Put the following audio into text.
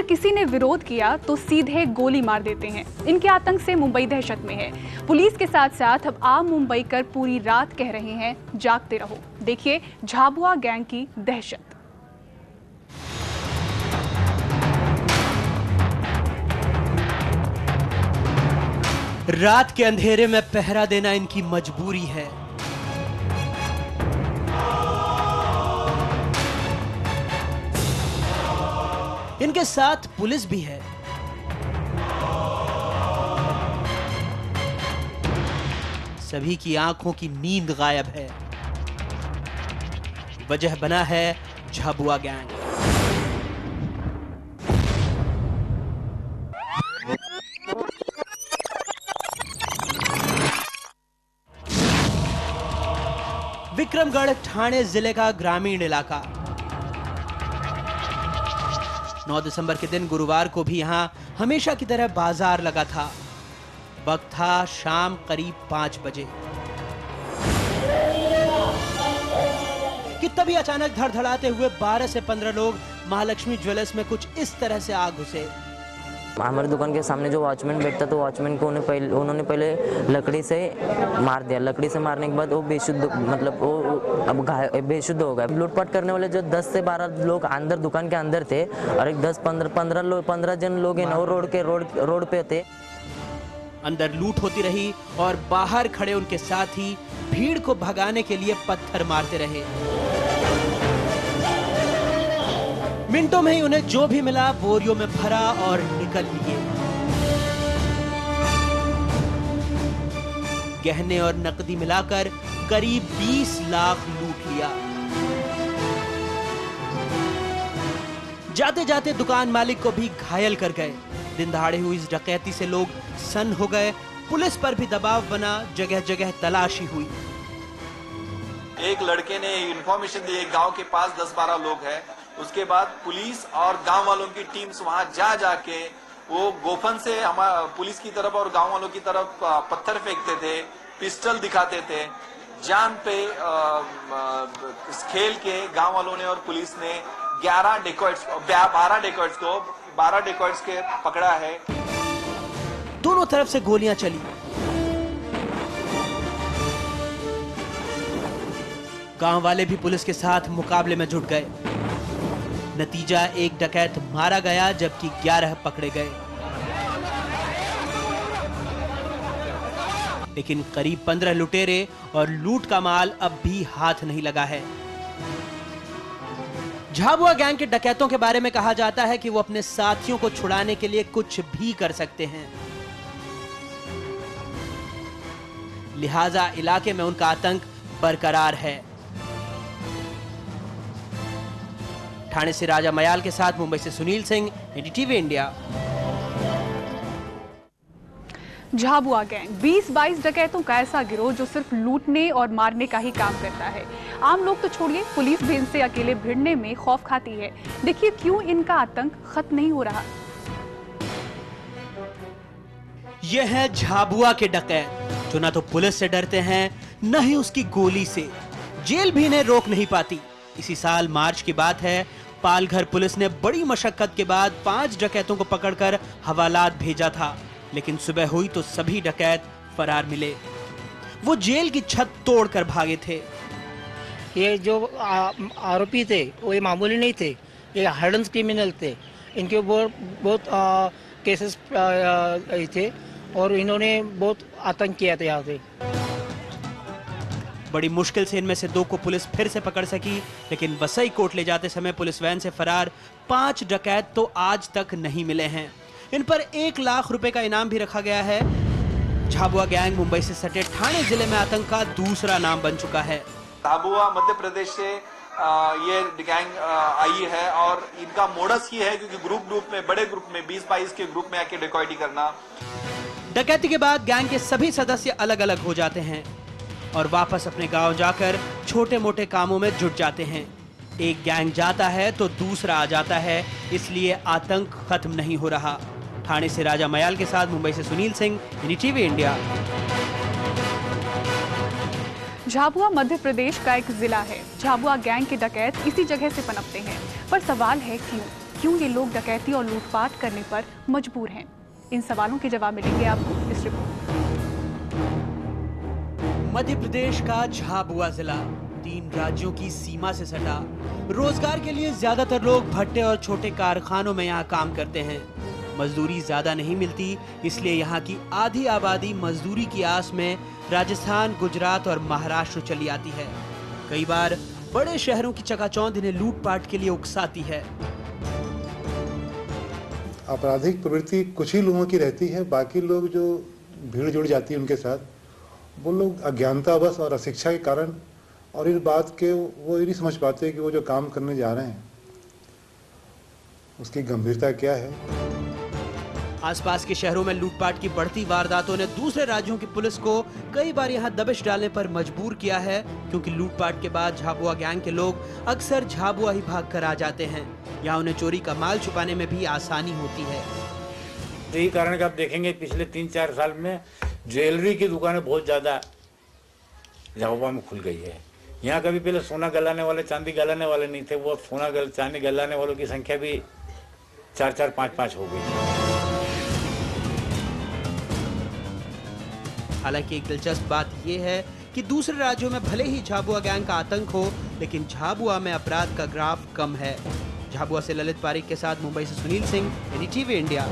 अगर किसी ने विरोध किया तो सीधे गोली मार देते हैं। इनके आतंक से मुंबई दहशत में है। पुलिस के साथ साथ अब आम मुंबईकर पूरी रात कह रहे हैं जागते रहो। देखिए झाबुआ गैंग की दहशत। रात के अंधेरे में पहरा देना इनकी मजबूरी है। इनके साथ पुलिस भी है। सभी की आंखों की नींद गायब है। वजह बना है झाबुआ गैंग। विक्रमगढ़ ठाणे जिले का ग्रामीण इलाका। 9 दिसंबर के दिन गुरुवार को भी यहां हमेशा की तरह बाजार लगा था। वक्त था शाम करीब 5 बजे कि तभी अचानक धड़धड़ाते हुए 12 से 15 लोग महालक्ष्मी ज्वेलर्स में कुछ इस तरह से आ घुसे। हमारी दुकान के सामने जो वॉचमैन बैठता तो वॉचमैन को उन्होंने पहले लकड़ी से मार दिया। लकड़ी से मारने के बाद वो बेशुद्ध मतलब वो अब बेशुद्ध हो गया। लूटपाट करने वाले जो 10 से 12 लोग अंदर दुकान के अंदर थे और एक 10-15 जन लोग हैं वो रोड पे थे। अंदर लूट होती रही और बाहर खड़े उनके साथी भीड़ को भगाने के लिए पत्थर मारते रहे। मिनटों में ही उन्हें जो भी मिला बोरियों में भरा और निकल लिए। गहने और नकदी मिलाकर करीब 20 लाख लूट लिया। जाते जाते दुकान मालिक को भी घायल कर गए। दिन दहाड़े हुई इस डकैती से लोग सन्न हो गए। पुलिस पर भी दबाव बना। जगह जगह तलाशी हुई। एक लड़के ने इंफॉर्मेशन दी एक गांव के पास 10-12 लोग हैं। उसके बाद पुलिस और गांव वालों की टीम्स वहां जाके वो गोफन से हमारा पुलिस की तरफ और गांव वालों की तरफ पत्थर फेंकते थे, पिस्टल दिखाते थे। जान पे खेल के गांव वालों ने और पुलिस ने 12 डेकॉइट्स के पकड़ा है। दोनों तरफ से गोलियां चली। गांव वाले भी पुलिस के साथ मुकाबले में जुट गए। नतीजा एक डकैत मारा गया जबकि 11 पकड़े गए। लेकिन करीब 15 लुटेरे और लूट का माल अब भी हाथ नहीं लगा है। झाबुआ गैंग के डकैतों के बारे में कहा जाता है कि वो अपने साथियों को छुड़ाने के लिए कुछ भी कर सकते हैं। लिहाजा इलाके में उनका आतंक बरकरार है। ठाणे से राजा मयाल के साथ मुंबई से Sunil Singh, NDTV India. Jhabua gang 20-22 डकैतों का ऐसा गिरोह जो सिर्फ लूटने और मारने का ही काम करता है। आम लोग तो छोड़िए, पुलिस भी इनसे अकेले भिड़ने में खौफ खाती है। देखिए क्यों इनका आतंक खत्म नहीं हो रहा। यह है झाबुआ के डकैत जो ना तो पुलिस से डरते हैं न ही उसकी गोली से। जेल भी इन्हें रोक नहीं पाती। इसी साल मार्च की बात है। पालघर पुलिस ने बड़ी मशक्कत के बाद 5 डकैतों को पकड़कर हवालात भेजा था। लेकिन सुबह हुई तो सभी डकैत फरार मिले। वो जेल की छत तोड़कर भागे थे। ये जो आरोपी थे वो ये मामूली नहीं थे, ये हार्डन क्रिमिनल थे। इनके ऊपर बहुत केसेस थे और इन्होंने बहुत आतंक किया था यहाँ से। बड़ी मुश्किल से इनमें से 2 को पुलिस फिर से पकड़ सकी। लेकिन वसई कोर्ट ले जाते समय पुलिस वैन से फरार 5 डकैत तो आज तक नहीं मिले हैं। इन पर 1 लाख रुपए का इनाम भी रखा गया है। झाबुआ गैंग मुंबई से सटे ठाणे जिले में आतंक का दूसरा नाम बन चुका है। झाबुआ मध्य प्रदेश से ये गैंग आई है और इनका मोडस ये है क्योंकि ग्रुप में बड़े ग्रुप में 20-22 के ग्रुप में आके डकैती करना। डकैती के बाद गैंग के सभी सदस्य अलग अलग हो जाते हैं और वापस अपने गांव जाकर छोटे मोटे कामों में जुट जाते हैं। एक गैंग जाता है तो दूसरा आ जाता है, इसलिए आतंक खत्म नहीं हो रहा। ठाणे से राजा मयाल के साथ मुंबई से सुनील सिंह, एनडीटीवी इंडिया। झाबुआ मध्य प्रदेश का एक जिला है। झाबुआ गैंग के डकैत इसी जगह से पनपते हैं। पर सवाल है क्यों? क्यों ये लोग डकैती और लूटपाट करने पर मजबूर हैं? इन सवालों के जवाब मिलेंगे आपको इस रिपोर्ट में। मध्य प्रदेश का झाबुआ जिला 3 राज्यों की सीमा से सटा। रोजगार के लिए ज्यादातर लोग भट्टे और छोटे कारखानों में यहाँ काम करते हैं। मजदूरी ज्यादा नहीं मिलती, इसलिए यहाँ की आधी आबादी मजदूरी की आस में राजस्थान, गुजरात और महाराष्ट्र चली आती है। कई बार बड़े शहरों की चकाचौंध इन्हें लूटपाट के लिए उकसाती है। आपराधिक प्रवृत्ति कुछ ही लोगों की रहती है, बाकी लोग जो भीड़ जुड़ जाती है उनके साथ, वो लोग अज्ञानतावश और अशिक्षा के कारण और इस बात के वो ये नहीं समझ पाते कि वो जो काम करने जा रहे हैं उसकी गंभीरता क्या है। आसपास के शहरों में लूटपाट की बढ़ती वारदातों ने दूसरे राज्यों की पुलिस को कई बार यहाँ दबिश डालने पर मजबूर किया है, क्योंकि लूटपाट के बाद झाबुआ गैंग के लोग अक्सर झाबुआ ही भाग कर आ जाते हैं। यहाँ उन्हें चोरी का माल छुपाने में भी आसानी होती है। यही कारण कि आप देखेंगे पिछले 3-4 साल में ज्वेलरी की दुकानें बहुत ज्यादा झाबुआ में खुल गई है। यहाँ कभी पहले सोना गलाने वाले, चांदी गलाने वाले नहीं थे, वो चांदी गलाने वालों की संख्या भी 4-4, 5-5 हो गई। हालांकि एक दिलचस्प बात यह है कि दूसरे राज्यों में भले ही झाबुआ गैंग का आतंक हो, लेकिन झाबुआ में अपराध का ग्राफ कम है। झाबुआ से ललित पारिक के साथ मुंबई से सुनील सिंह, एनडीटीवी इंडिया।